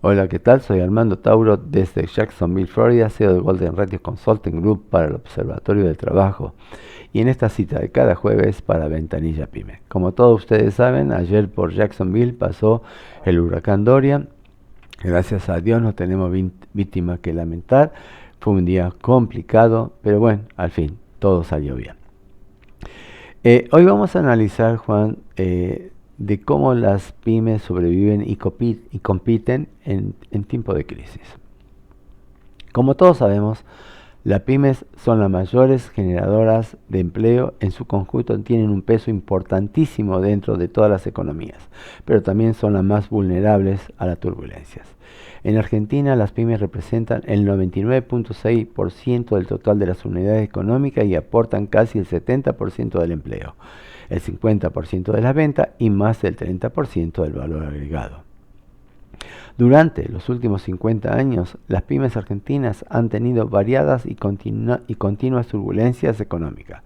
Hola, ¿qué tal? Soy Armando Tauro desde Jacksonville, Florida, CEO de Golden Radio Consulting Group para el Observatorio del Trabajo y en esta cita de cada jueves para Ventanilla Pyme. Como todos ustedes saben, ayer por Jacksonville pasó el huracán Dorian. Gracias a Dios no tenemos víctimas que lamentar. Fue un día complicado, pero bueno, al fin todo salió bien. Hoy vamos a analizar, Juan, de cómo las pymes sobreviven y compiten en tiempo de crisis. Como todos sabemos, las pymes son las mayores generadoras de empleo, en su conjunto tienen un peso importantísimo dentro de todas las economías, pero también son las más vulnerables a las turbulencias. En Argentina, las pymes representan el 99.6% del total de las unidades económicas y aportan casi el 70% del empleo, el 50% de las ventas y más del 30% del valor agregado. Durante los últimos 50 años, las pymes argentinas han tenido variadas y continuas turbulencias económicas,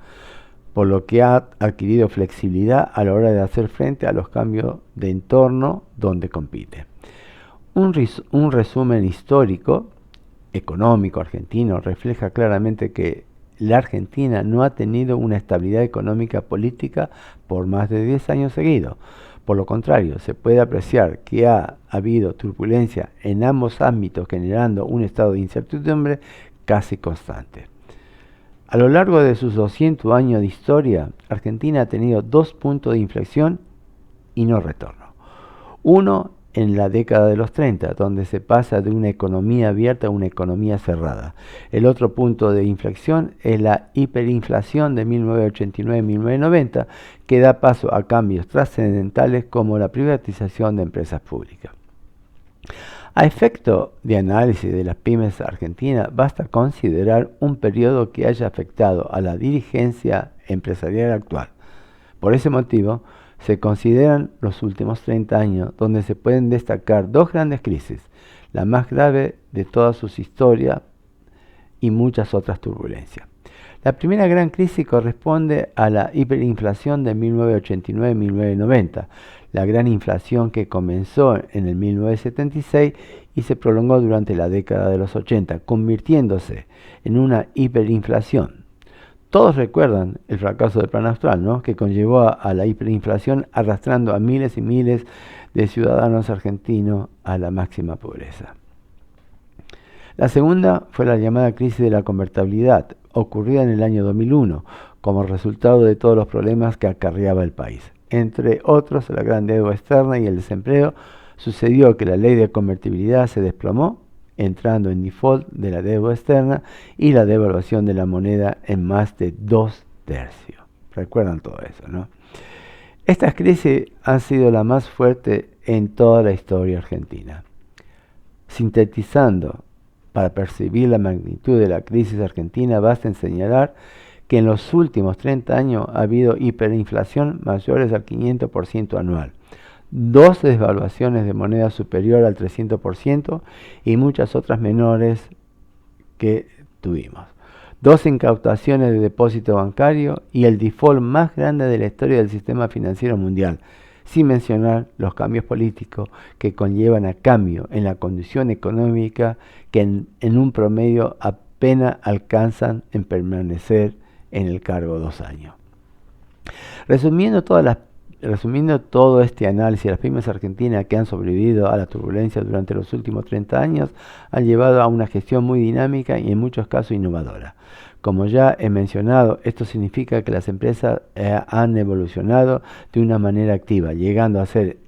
por lo que ha adquirido flexibilidad a la hora de hacer frente a los cambios de entorno donde compite. Un resumen histórico, económico argentino refleja claramente que la Argentina no ha tenido una estabilidad económica política por más de 10 años seguidos. Por lo contrario, se puede apreciar que ha habido turbulencia en ambos ámbitos, generando un estado de incertidumbre casi constante. A lo largo de sus 200 años de historia, Argentina ha tenido dos puntos de inflexión y no retorno. Uno en la década de los 30, donde se pasa de una economía abierta a una economía cerrada. El otro punto de inflexión es la hiperinflación de 1989-1990, que da paso a cambios trascendentales como la privatización de empresas públicas. A efecto de análisis de las pymes argentinas, basta considerar un periodo que haya afectado a la dirigencia empresarial actual. Por ese motivo, se consideran los últimos 30 años, donde se pueden destacar dos grandes crisis, la más grave de toda su historia y muchas otras turbulencias. La primera gran crisis corresponde a la hiperinflación de 1989-1990, la gran inflación que comenzó en el 1976 y se prolongó durante la década de los 80, convirtiéndose en una hiperinflación. Todos recuerdan el fracaso del Plan Austral, ¿no?, que conllevó a la hiperinflación, arrastrando a miles y miles de ciudadanos argentinos a la máxima pobreza. La segunda fue la llamada crisis de la convertibilidad, ocurrida en el año 2001, como resultado de todos los problemas que acarreaba el país. Entre otros, la gran deuda externa y el desempleo. Sucedió que la ley de convertibilidad se desplomó, entrando en default de la deuda externa y la devaluación de la moneda en más de 2/3. Recuerdan todo eso, ¿no? Estas crisis han sido la más fuerte en toda la historia argentina. Sintetizando, para percibir la magnitud de la crisis argentina, basta en señalar que en los últimos 30 años ha habido hiperinflación mayores al 500% anual, dos devaluaciones de moneda superior al 300% y muchas otras menores que tuvimos. Dos incautaciones de depósito bancario y el default más grande de la historia del sistema financiero mundial, sin mencionar los cambios políticos que conllevan a cambio en la condición económica que en un promedio apenas alcanzan en permanecer en el cargo 2 años. Resumiendo todo este análisis, las pymes argentinas que han sobrevivido a la turbulencia durante los últimos 30 años han llevado a una gestión muy dinámica y en muchos casos innovadora. Como ya he mencionado, esto significa que las empresas han evolucionado de una manera activa, llegando a ser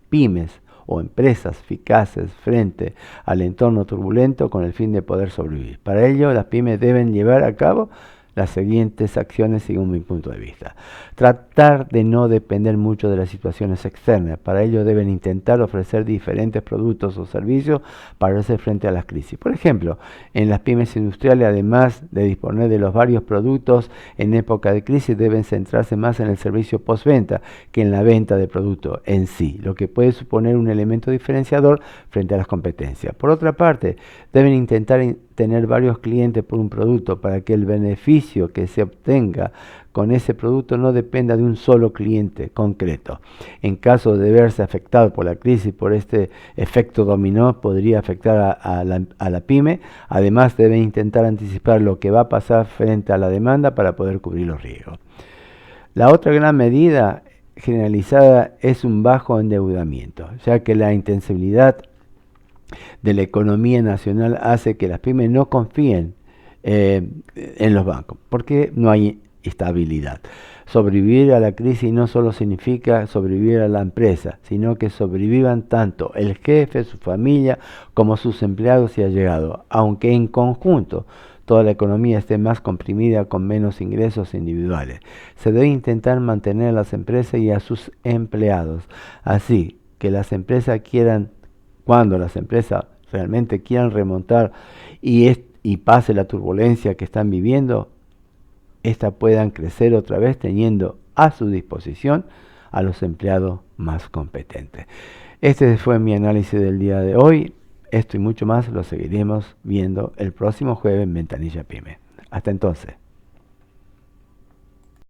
pymes o empresas eficaces frente al entorno turbulento con el fin de poder sobrevivir. Para ello, las pymes deben llevar a cabo las siguientes acciones según mi punto de vista. Tratar de no depender mucho de las situaciones externas. Para ello deben intentar ofrecer diferentes productos o servicios para hacer frente a las crisis. Por ejemplo, en las pymes industriales, además de disponer de los varios productos en época de crisis, deben centrarse más en el servicio postventa que en la venta de producto en sí, lo que puede suponer un elemento diferenciador frente a las competencias. Por otra parte, deben intentar tener varios clientes por un producto para que el beneficio beneficio que se obtenga con ese producto no dependa de un solo cliente concreto. En caso de verse afectado por la crisis, por este efecto dominó, podría afectar a la pyme. Además, debe intentar anticipar lo que va a pasar frente a la demanda para poder cubrir los riesgos. La otra gran medida generalizada es un bajo endeudamiento, ya que la intensibilidad de la economía nacional hace que las pymes no confíen en los bancos, porque no hay estabilidad. Sobrevivir a la crisis no solo significa sobrevivir a la empresa, sino que sobrevivan tanto el jefe, su familia, como sus empleados y allegados, aunque en conjunto toda la economía esté más comprimida con menos ingresos individuales. Se debe intentar mantener a las empresas y a sus empleados, así que las empresas cuando las empresas realmente quieran remontar y pase la turbulencia que están viviendo, éstas puedan crecer otra vez teniendo a su disposición a los empleados más competentes. Este fue mi análisis del día de hoy. Esto y mucho más lo seguiremos viendo el próximo jueves en Ventanilla Pyme. Hasta entonces.